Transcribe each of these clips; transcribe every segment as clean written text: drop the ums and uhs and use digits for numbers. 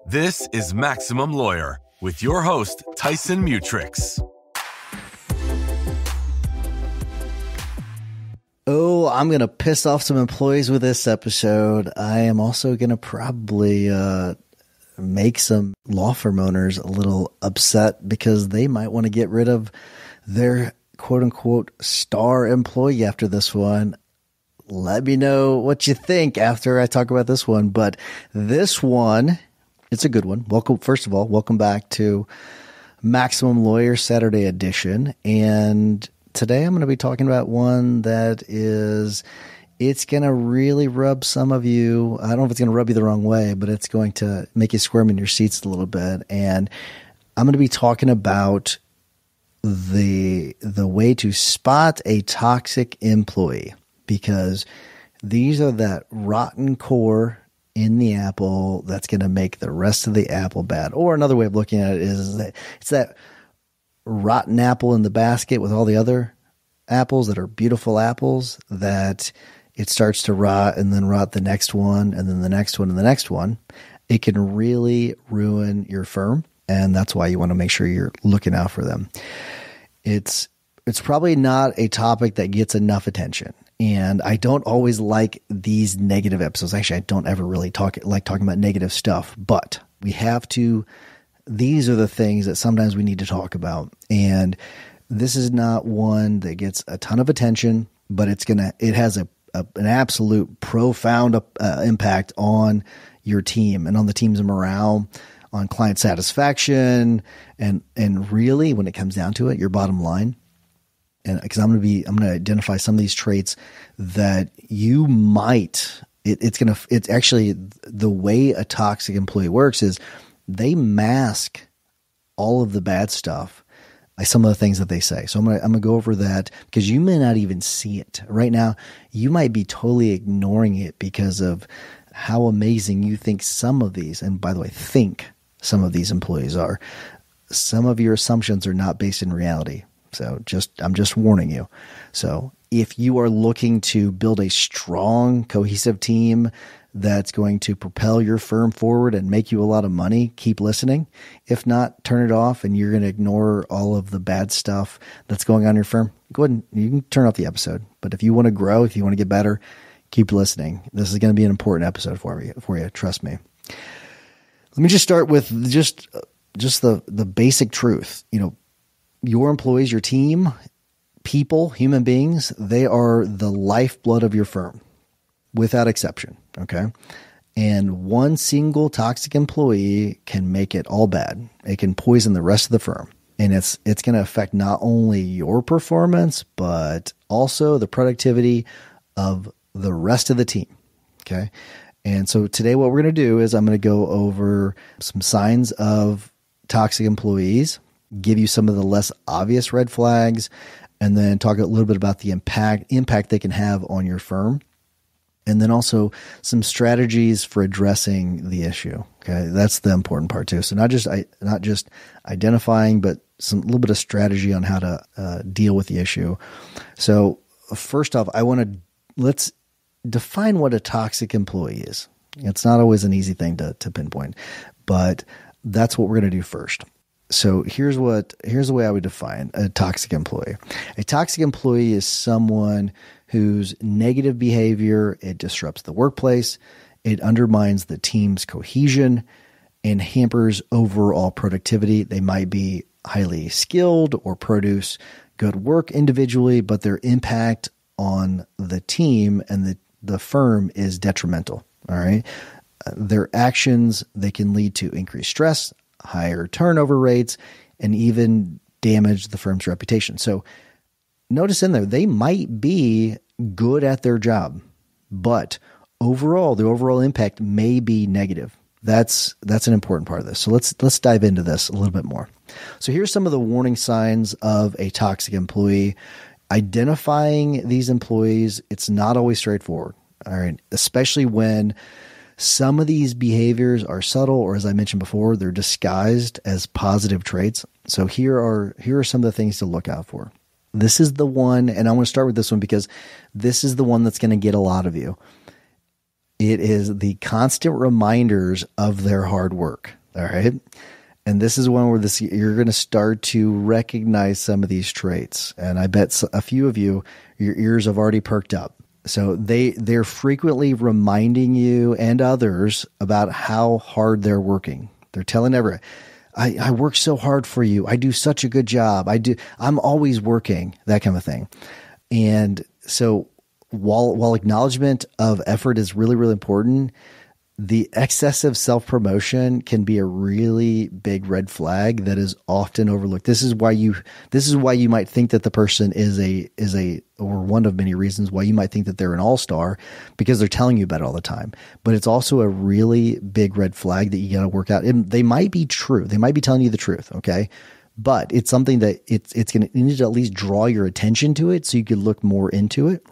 This is Maximum Lawyer with your host, Tyson Mutrux. Oh, I'm going to piss off some employees with this episode. I am also going to probably make some law firm owners a little upset because they might want to get rid of their quote-unquote star employee after this one. Let me know what you think after I talk about this one. But this one, it's a good one. First of all, welcome back to Maximum Lawyer Saturday edition. And today I'm going to be talking about one that it's going to really rub some of you. I don't know if it's going to rub you the wrong way, but it's going to make you squirm in your seats a little bit. And I'm going to be talking about the way to spot a toxic employee, because these are that rotten core in the apple that's going to make the rest of the apple bad. Or another way of looking at it is that it's that rotten apple in the basket with all the other apples that are beautiful apples that it starts to rot and then rot the next one and then the next one and the next one. It can really ruin your firm, and that's why you want to make sure you're looking out for them. It's probably not a topic that gets enough attention. And I don't always like these negative episodes. Actually, I don't ever really like talking about negative stuff, but we have to. These are the things that sometimes we need to talk about. And this is not one that gets a ton of attention, but it has an absolute profound impact on your team and on the team's morale, on client satisfaction, and really, when it comes down to it, your bottom line. And because I'm going to identify some of these traits that you might. It's actually the way a toxic employee works is they mask all of the bad stuff by some of the things that they say. So I'm going to go over that because you may not even see it right now. You might be totally ignoring it because of how amazing you think some of these, and by the way, think some of these employees are. Some of your assumptions are not based in reality. So I'm just warning you. So if you are looking to build a strong, cohesive team that's going to propel your firm forward and make you a lot of money, keep listening. If not, turn it off and you're going to ignore all of the bad stuff that's going on in your firm. Go ahead and you can turn off the episode. But if you want to grow, if you want to get better, keep listening. This is going to be an important episode for you. Trust me. Let me just start with just the basic truth. Your employees, your team, people, human beings, they are the lifeblood of your firm, without exception, okay? And one single toxic employee can make it all bad. It can poison the rest of the firm. And it's going to affect not only your performance, but also the productivity of the rest of the team, okay? And so today what we're going to do is I'm going to go over some signs of toxic employees, give you some of the less obvious red flags, and then talk a little bit about the impact they can have on your firm. And then also some strategies for addressing the issue. Okay. That's the important part too. So not just identifying, but a little bit of strategy on how to deal with the issue. So first off, let's define what a toxic employee is. It's not always an easy thing to pinpoint, but that's what we're going to do first. So here's the way I would define a toxic employee. A toxic employee is someone whose negative behavior, it disrupts the workplace, it undermines the team's cohesion, and hampers overall productivity. They might be highly skilled or produce good work individually, but their impact on the team and the firm is detrimental. All right. Their actions, they can lead to increased stress, higher turnover rates, and even damage the firm's reputation. So notice in there, they might be good at their job, but the overall impact may be negative. That's an important part of this. So let's dive into this a little bit more. So here's some of the warning signs of a toxic employee. Identifying these employees, it's not always straightforward. All right, especially when some of these behaviors are subtle, or as I mentioned before, they're disguised as positive traits. So here are some of the things to look out for. This is the one, and I want to start with this one because this is the one that's going to get a lot of you. It is the constant reminders of their hard work. All right. And this is one where you're going to start to recognize some of these traits. And I bet a few of you, your ears have already perked up. So they're frequently reminding you and others about how hard they're working. They're telling everyone, I work so hard for you. I do such a good job. I'm always working, that kind of thing. And so while acknowledgement of effort is really, really important, the excessive self-promotion can be a really big red flag that is often overlooked. This is why you might think that the person or one of many reasons why you might think that they're an all-star, because they're telling you about it all the time. But it's also a really big red flag that you got to work out. And they might be true. They might be telling you the truth. Okay. But it's something that you need to at least draw your attention to it so you could look more into it.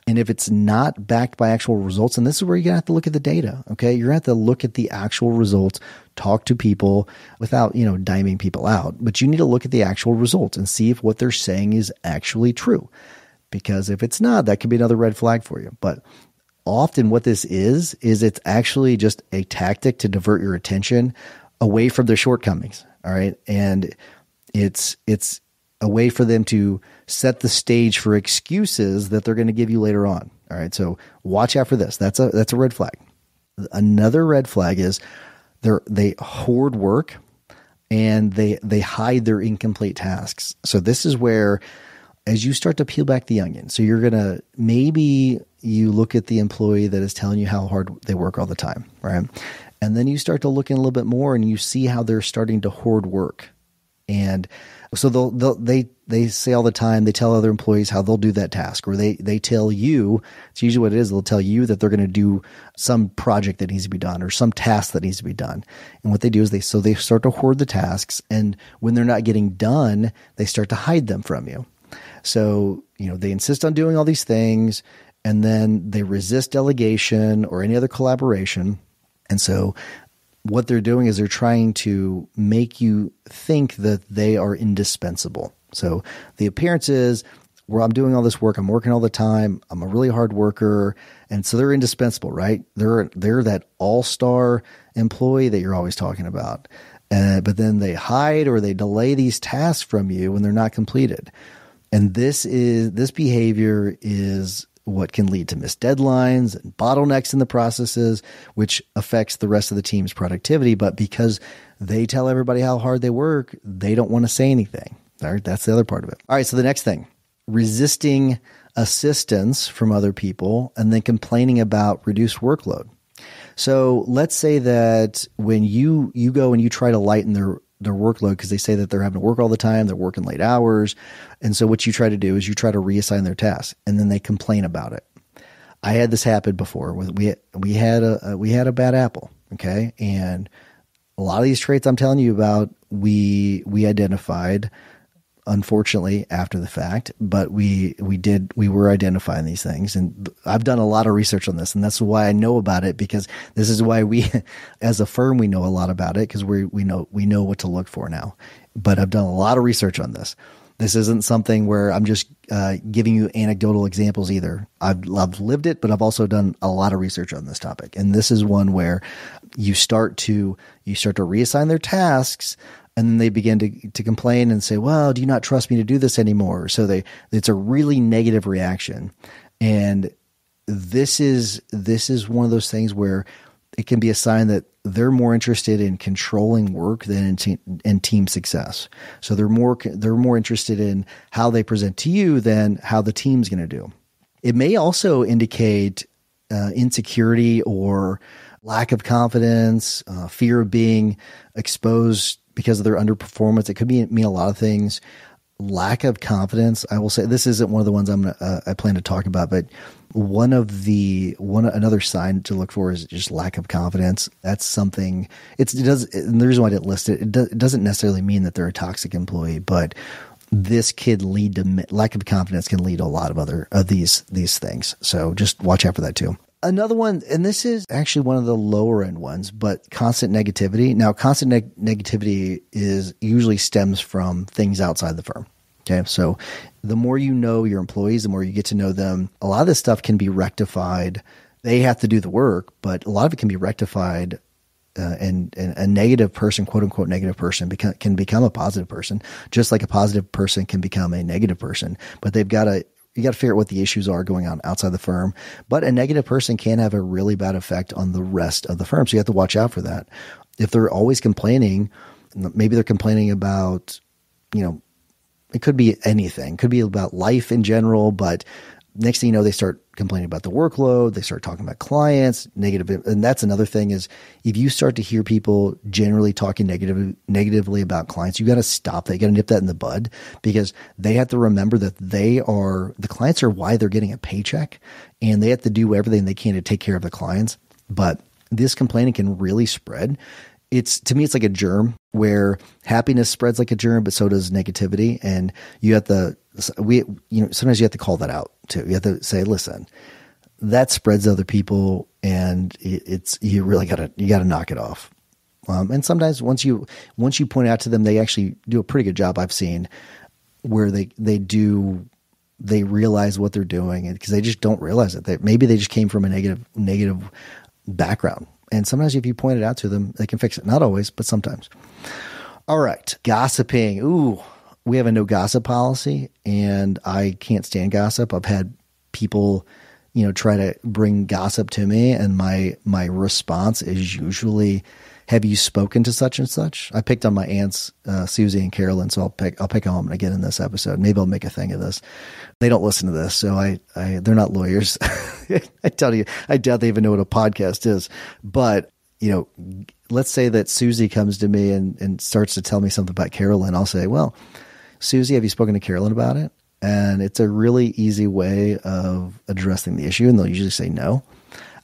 And if it's not backed by actual results, and this is where you're going to have to look at the data, okay? You're going to have to look at the actual results, talk to people without, diming people out. But you need to look at the actual results and see if what they're saying is actually true. Because if it's not, that could be another red flag for you. But often what this is it's actually just a tactic to divert your attention away from their shortcomings, all right? And it's a way for them to set the stage for excuses that they're going to give you later on. All right. So watch out for this. That's a red flag. Another red flag is they hoard work and they hide their incomplete tasks. So this is where, as you start to peel back the onion, so maybe you look at the employee that is telling you how hard they work all the time. Right. And then you start to look in a little bit more and you see how they're starting to hoard work. And so they say all the time, they tell other employees how they'll do that task, or they tell you, it's usually what it is, they'll tell you that they're going to do some project that needs to be done or some task that needs to be done. And what they do is they start to hoard the tasks, and when they're not getting done, they start to hide them from you. So, they insist on doing all these things, and then they resist delegation or any other collaboration. And so what they're doing is they're trying to make you think that they are indispensable. So the appearance is, where I'm doing all this work, I'm working all the time, I'm a really hard worker, and so they're indispensable, right? They're that all-star employee that you're always talking about. But then they hide or they delay these tasks from you when they're not completed. And this behavior is what can lead to missed deadlines and bottlenecks in the processes, which affects the rest of the team's productivity. But because they tell everybody how hard they work, they don't want to say anything. All right, that's the other part of it. All right, so the next thing, resisting assistance from other people and then complaining about reduced workload. So let's say that when you go and you try to lighten their workload, because they say that they're having to work all the time, they're working late hours. And so what you try to do is you try to reassign their tasks, and then they complain about it. I had this happen before. We had a bad apple. Okay. And a lot of these traits I'm telling you about, we identified, unfortunately, after the fact, but we were identifying these things. And I've done a lot of research on this, and that's why I know about it, because this is why we, as a firm, we know a lot about it, because we know what to look for now. But I've done a lot of research on this. This isn't something where I'm just giving you anecdotal examples either. I've lived it, but I've also done a lot of research on this topic. And this is one where you start to reassign their tasks, and then they begin to complain and say, well, do you not trust me to do this anymore? So it's a really negative reaction. And this is one of those things where it can be a sign that they're more interested in controlling work than in team success. So they're more interested in how they present to you than how the team's going to do. It may also indicate insecurity or lack of confidence, fear of being exposed because of their underperformance. It could mean a lot of things. Lack of confidence. I will say this isn't one of the ones I plan to talk about, but another sign to look for is just lack of confidence. That's something. And the reason why I didn't list it, it doesn't necessarily mean that they're a toxic employee, but this could lead to lack of confidence can lead to a lot of other of these things. So just watch out for that too. Another one, and this is actually one of the lower end ones, but constant negativity. Now, constant negativity usually stems from things outside the firm. Okay. So the more you know your employees, the more you get to know them, a lot of this stuff can be rectified they have to do the work, but a lot of it can be rectified. And a negative person, quote unquote, negative person can become a positive person, just like a positive person can become a negative person. But you got to figure out what the issues are going on outside the firm. But a negative person can have a really bad effect on the rest of the firm. So you have to watch out for that. If they're always complaining, maybe they're complaining about, it could be anything. It could be about life in general, but next thing you know, they start complaining about the workload. They start talking about clients, negative. And that's another thing is if you start to hear people generally talking negatively about clients, you got to stop that. You got to nip that in the bud, because they have to remember that the clients are why they're getting a paycheck, and they have to do everything they can to take care of the clients. But this complaining can really spread. To me, it's like a germ where happiness spreads like a germ, but so does negativity. And sometimes you have to call that out too. You have to say, listen, that spreads to other people, and you really gotta knock it off. And sometimes once you point out to them, they actually do a pretty good job. I've seen where they realize what they're doing, because they just don't realize it. Maybe they just came from a negative background. And sometimes if you point it out to them, they can fix it. Not always, but sometimes. All right. Gossiping. Ooh, we have a no gossip policy, and I can't stand gossip. I've had people, try to bring gossip to me, and my response is usually, have you spoken to such and such? I picked on my aunts, Susie and Carolyn, so I'll pick on them again in this episode. Maybe I'll make a thing of this. They don't listen to this, so they're not lawyers. I tell you, I doubt they even know what a podcast is. But, let's say that Susie comes to me and starts to tell me something about Carolyn. I'll say, well, Susie, have you spoken to Carolyn about it? And it's a really easy way of addressing the issue, and they'll usually say no.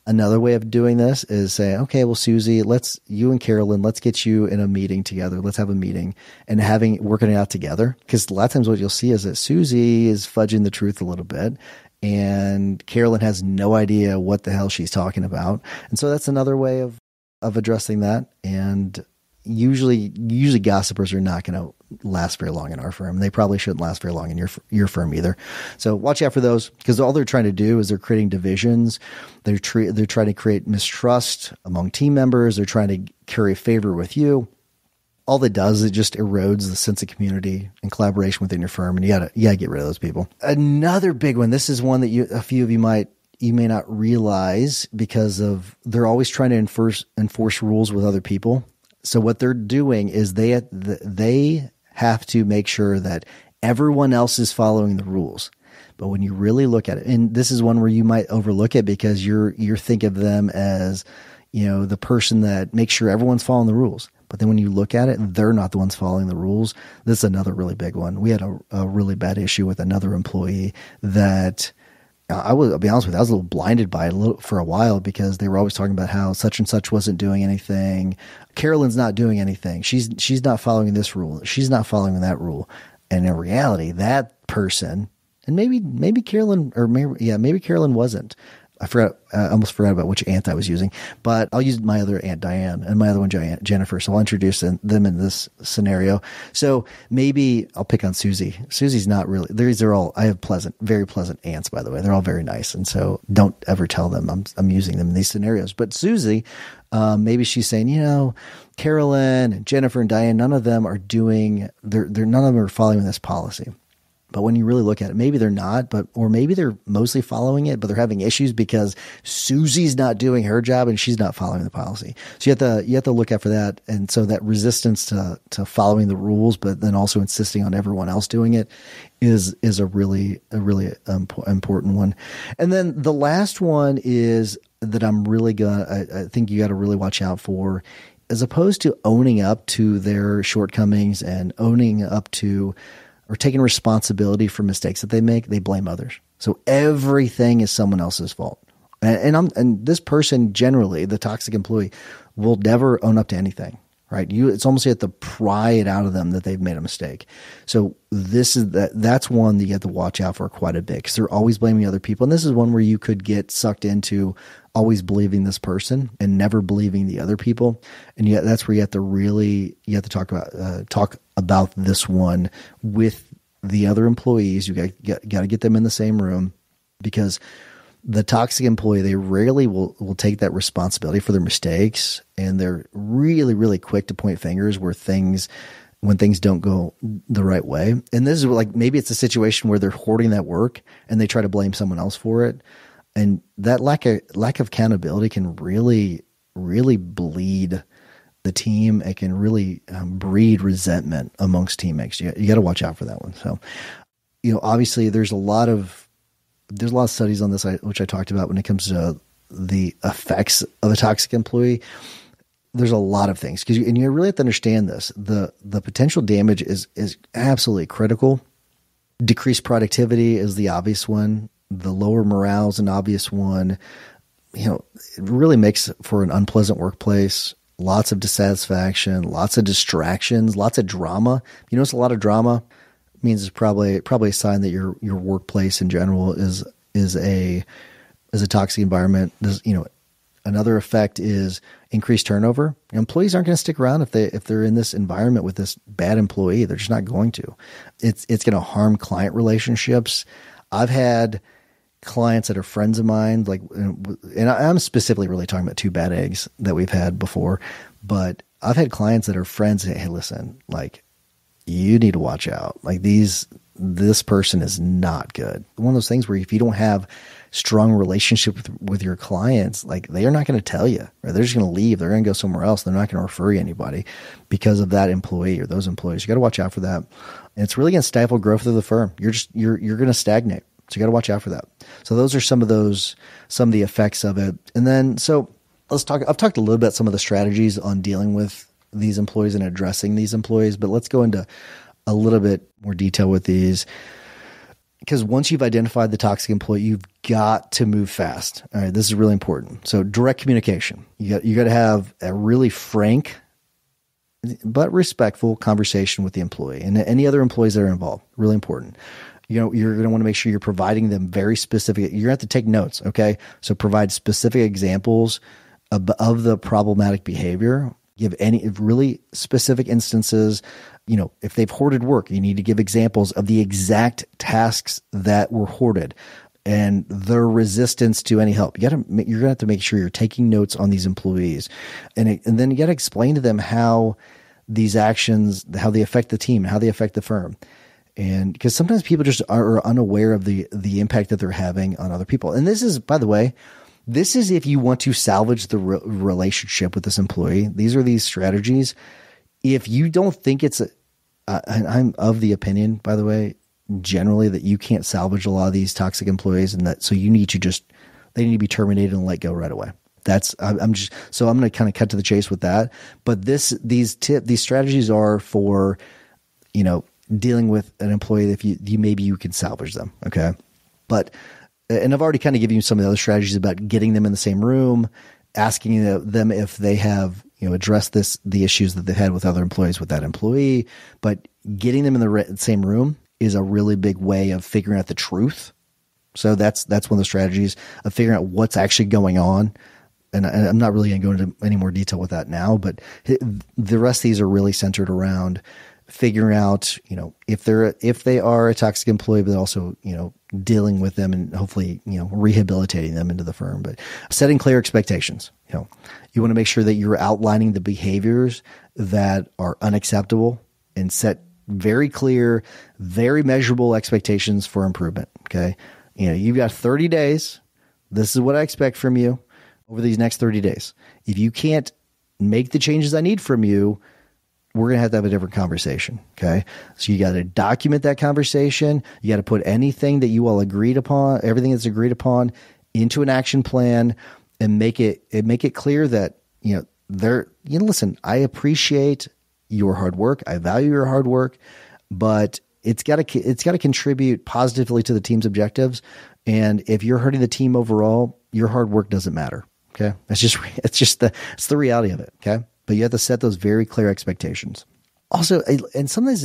Another way of doing this is say, okay, well, Susie, you and Carolyn, let's get you in a meeting together. Let's have a meeting and working it out together. Because a lot of times what you'll see is that Susie is fudging the truth a little bit, and Carolyn has no idea what the hell she's talking about. And so that's another way of addressing that. And usually gossipers are not going to last very long in our firm. They probably shouldn't last very long in your firm either. So watch out for those, because all they're trying to do is they're creating divisions. They're trying to create mistrust among team members. They're trying to curry favor with you. All that does is it just erodes the sense of community and collaboration within your firm. And you gotta get rid of those people. Another big one. This is one that a few of you may not realize, because they're always trying to enforce rules with other people. So what they're doing is they have to make sure that everyone else is following the rules. But when you really look at it, and this is one where you might overlook it because you're think of them as, the person that makes sure everyone's following the rules. But then when you look at it, they're not the ones following the rules. This is another really big one. We had a really bad issue with another employee that I'll be honest with you, I was a little blinded by it for a while, because they were always talking about how such and such wasn't doing anything. Carolyn's not doing anything. She's not following this rule. She's not following that rule. And in reality, that person, and maybe Carolyn, maybe Carolyn wasn't. I almost forgot about which aunt I was using, but I'll use my other Aunt Diane and my other one, Jennifer. So I'll introduce them in this scenario. So maybe I'll pick on Susie. Susie's not really, I have very pleasant aunts, by the way. They're all very nice. And so don't ever tell them I'm using them in these scenarios. But Susie, maybe she's saying, Carolyn and Jennifer and Diane, none of them are none of them are following this policy. But when you really look at it, maybe they're not, or maybe they're mostly following it, but they're having issues because Susie's not doing her job and she's not following the policy. So you have to look out for that. And so that resistance to following the rules, but then also insisting on everyone else doing it is a really important one. And then the last one is that I think you got to really watch out for, as opposed to owning up to their shortcomings and owning up to, or taking responsibility for mistakes that they make, they blame others. So everything is someone else's fault. And this person, generally, the toxic employee, will never own up to anything, right? It's almost you have to pry it out of them that they've made a mistake. So that's one that you have to watch out for quite a bit, because they're always blaming other people. And this is one where you could get sucked into always believing this person and never believing the other people. And yet that's where you have to talk about this one with the other employees. You got to get them in the same room, because the toxic employee, they rarely will take that responsibility for their mistakes. And they're really, really quick to point fingers when things don't go the right way. And this is like, maybe it's a situation where they're hoarding that work and they try to blame someone else for it. And that lack of accountability can really, really bleed the team. It can really breed resentment amongst teammates. You got to watch out for that one. So, obviously there's a lot of studies on this, which I talked about when it comes to the effects of a toxic employee. There's a lot of things and you really have to understand this. The potential damage is absolutely critical. Decreased productivity is the obvious one. The lower morale is an obvious one. It really makes for an unpleasant workplace. Lots of dissatisfaction, lots of distractions, lots of drama. It's a lot of drama means it's probably a sign that your workplace in general is a toxic environment. Another effect is increased turnover. Employees aren't going to stick around if they're in this environment with this bad employee. They're just not going to. It's going to harm client relationships. I've had clients that are friends of mine, and I'm specifically really talking about two bad eggs that we've had before, but I've had clients that are friends that, hey, listen, you need to watch out. This person is not good. One of those things where if you don't have strong relationship with your clients, they are not going to tell you, or they're just going to leave. They're going to go somewhere else. They're not going to refer you anybody because of that employee or those employees. You got to watch out for that. And it's really going to stifle growth of the firm. You're going to stagnate. So you got to watch out for that. So those are some of the effects of it. And then, so let's talk, I've talked a little bit about some of the strategies on dealing with these employees and addressing these employees, but let's go into a little bit more detail with these, because once you've identified the toxic employee, you've got to move fast. All right. This is really important. So direct communication, you got to have a really frank but respectful conversation with the employee and any other employees that are involved. Really important. You're going to want to make sure you're providing them very specific. You're going to have to take notes. Okay. So provide specific examples of the problematic behavior. Give any really specific instances. If they've hoarded work, you need to give examples of the exact tasks that were hoarded and their resistance to any help. You're going to have to make sure you're taking notes on these employees, and then you got to explain to them how these actions, how they affect the team, how they affect the firm. And because sometimes people just are unaware of the impact that they're having on other people. And this is, by the way, this is if you want to salvage the relationship with this employee. These are these strategies. If you don't think and I'm of the opinion, by the way, generally that you can't salvage a lot of these toxic employees, and so you need to they need to be terminated and let go right away. I'm going to kind of cut to the chase with that. But these strategies are for, dealing with an employee if maybe you can salvage them. Okay. And I've already kind of given you some of the other strategies about getting them in the same room, asking them if they have, addressed the issues that they've had with other employees with that employee, but getting them in the same room is a really big way of figuring out the truth. So that's one of the strategies of figuring out what's actually going on. And I'm not really going to go into any more detail with that now, but the rest of these are really centered around figuring out, if they are a toxic employee, but also, dealing with them and hopefully, rehabilitating them into the firm. But setting clear expectations, you want to make sure that you're outlining the behaviors that are unacceptable and set very clear, very measurable expectations for improvement. Okay. You've got 30 days. This is what I expect from you over these next 30 days. If you can't make the changes I need from you, we're going to have a different conversation. Okay. So you got to document that conversation. You got to put anything that you all agreed upon, everything that's agreed upon, into an action plan, and make it clear that, listen, I appreciate your hard work. I value your hard work, but it's got to contribute positively to the team's objectives. And if you're hurting the team overall, your hard work doesn't matter. Okay. It's the reality of it. Okay. But you have to set those very clear expectations. Also, and sometimes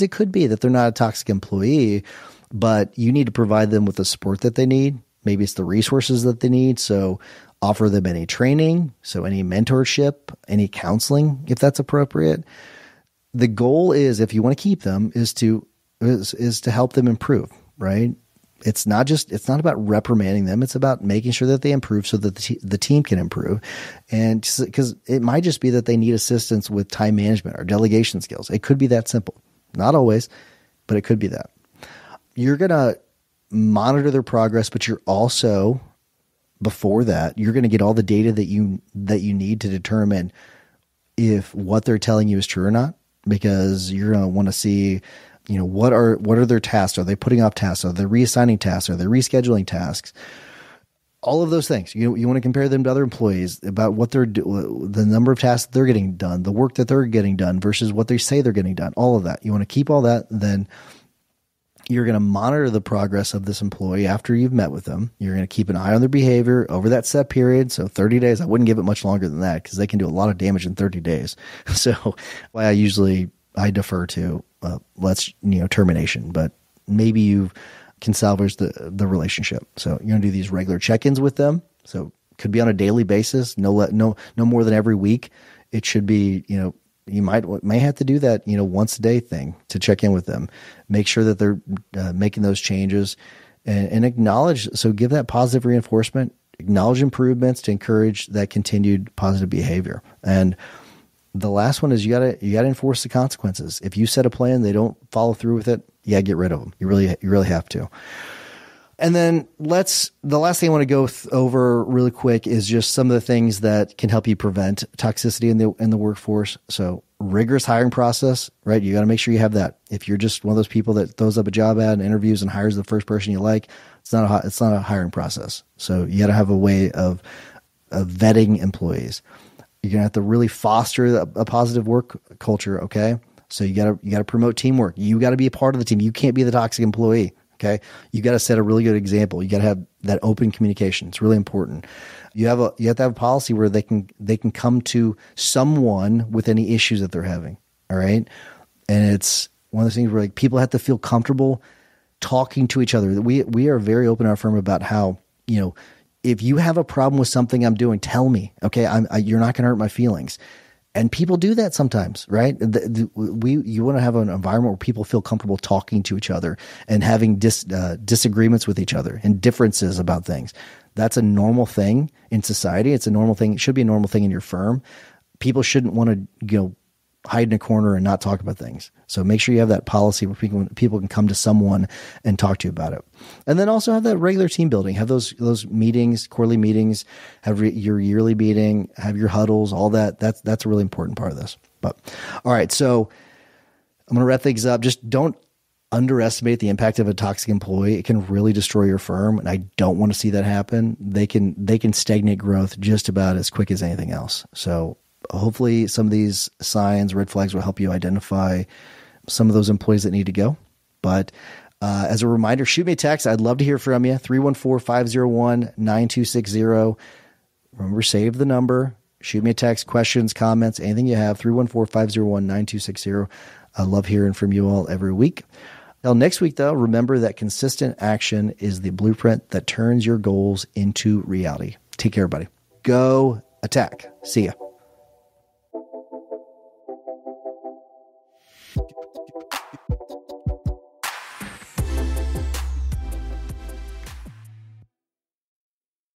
it could be that they're not a toxic employee, but you need to provide them with the support that they need. Maybe it's the resources that they need. So offer them any training, so any mentorship, any counseling, if that's appropriate. The goal is, if you want to keep them, is to help them improve, right? It's not about reprimanding them. It's about making sure that they improve so that the team can improve. And because it might just be that they need assistance with time management or delegation skills. It could be that simple. Not always, but it could be that. You're going to monitor their progress, but you're also, before that, you're going to get all the data that you need to determine if what they're telling you is true or not, because you're going to want to see, what are their tasks? Are they putting off tasks? Are they reassigning tasks? Are they rescheduling tasks? All of those things. You want to compare them to other employees about what they're the number of tasks they're getting done, the work that they're getting done versus what they say they're getting done. All of that. You want to keep all that. Then you're going to monitor the progress of this employee after you've met with them. You're going to keep an eye on their behavior over that set period. So 30 days, I wouldn't give it much longer than that because they can do a lot of damage in 30 days. So I defer to termination, but maybe you can salvage the relationship. So you're going to do these regular check-ins with them. So it could be on a daily basis, no more than every week. It should be, you may have to do that, once a day thing to check in with them, make sure that they're making those changes and acknowledge. So give that positive reinforcement, acknowledge improvements to encourage that continued positive behavior. And the last one is you gotta enforce the consequences. If you set a plan, they don't follow through with it. Yeah, get rid of them. You really have to. And then the last thing I want to go over really quick is just some of the things that can help you prevent toxicity in the workforce. So rigorous hiring process, right? You got to make sure you have that. If you're just one of those people that throws up a job ad and interviews and hires the first person you like, it's not a hiring process. So you got to have a way of vetting employees. You're going to have to really foster a positive work culture. Okay. So you got to promote teamwork. You got to be a part of the team. You can't be the toxic employee. Okay. You got to set a really good example. You got to have that open communication. It's really important. You have to have a policy where they can come to someone with any issues that they're having. All right. And it's one of those things where people have to feel comfortable talking to each other. We are very open in our firm about how, if you have a problem with something I'm doing, tell me, okay? You're not going to hurt my feelings. And people do that sometimes, right? You want to have an environment where people feel comfortable talking to each other and having disagreements with each other and differences about things. That's a normal thing in society. It's a normal thing. It should be a normal thing in your firm. People shouldn't want to, hide in a corner and not talk about things. So make sure you have that policy where people can come to someone and talk to you about it. And then also have that regular team building, have those meetings, quarterly meetings, have your yearly meeting, have your huddles, all that. That's a really important part of this. But all right. So I'm going to wrap things up. Just don't underestimate the impact of a toxic employee. It can really destroy your firm. And I don't want to see that happen. They can stagnate growth just about as quick as anything else. So hopefully some of these signs, red flags will help you identify some of those employees that need to go. But as a reminder, shoot me a text. I'd love to hear from you. 314-501-9260. Remember, save the number. Shoot me a text, questions, comments, anything you have. 314-501-9260. I love hearing from you all every week. Now, next week, though, remember that consistent action is the blueprint that turns your goals into reality. Take care, everybody. Go attack. See ya.